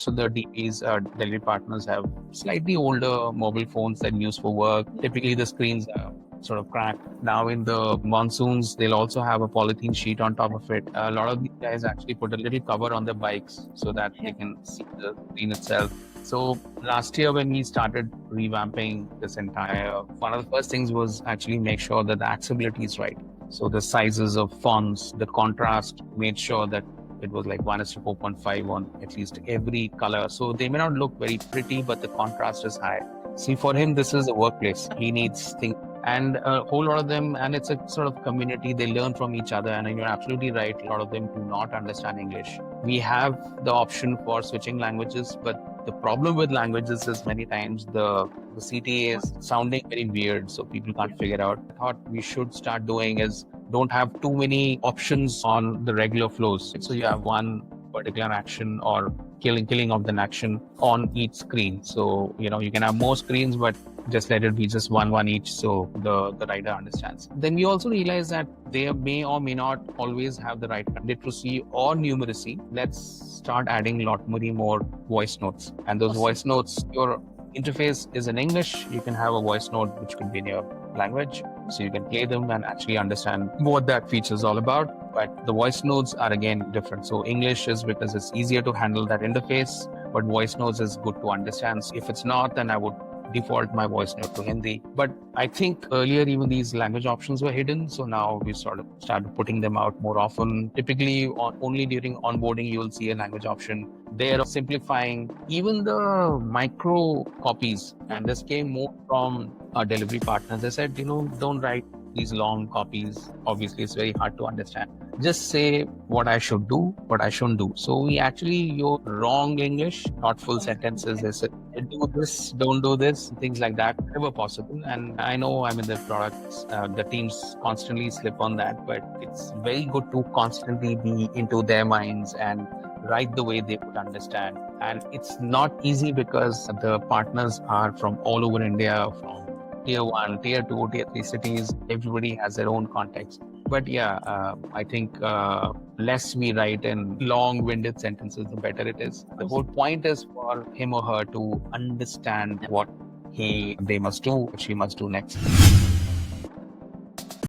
So the DPs, delivery partners have slightly older mobile phones that use for work. Typically the screens are sort of cracked. Now in the monsoons, they'll also have a polythene sheet on top of it. A lot of these guys actually put a little cover on their bikes so that they can see the screen itself. So last year when we started revamping this entire, one of the first things was actually make sure that the accessibility is right. So the sizes of fonts, the contrast, made sure that it was like 1:4.5 on at least every color. So they may not look very pretty, but the contrast is high. See, for him, this is a workplace. He needs things. And a whole lot of them, and it's a sort of community, they learn from each other. And you're absolutely right, a lot of them do not understand English. We have the option for switching languages, but the problem with languages is many times the CTA is sounding very weird, so people can't figure out. I thought we should start doing is don't have too many options on the regular flows. So you have one particular action or killing of the action on each screen. So, you can have more screens, but just let it be just one each so the rider understands. Then we also realize that they may or may not always have the right literacy or numeracy. Let's start adding a lot many more voice notes. And those voice notes, your interface is in English. You can have a voice note which could be in your language. So you can play them and actually understand what that feature is all about. But the voice notes are again different. So English is because it's easier to handle that interface, but voice notes is good to understand. So if it's not, then I would default my voice note to Hindi. But I think earlier even these language options were hidden. So now we sort of started putting them out more often. Typically only during onboarding, you will see a language option. They're simplifying even the micro copies. And this came more from our delivery partners. They said, don't write these long copies. Obviously, it's very hard to understand. Just say what I should do, what I shouldn't do. So we actually use wrong English, not full sentences. They said, do this, don't do this, things like that, whenever possible. And I know I'm in the products, the teams constantly slip on that, but it's very good to constantly be into their minds and write the way they would understand. And it's not easy because the partners are from all over India, from tier 1, tier 2, tier 3 cities. Everybody has their own context. But I think less we write in long-winded sentences, the better it is. The whole point is for him or her to understand what they must do, what she must do next.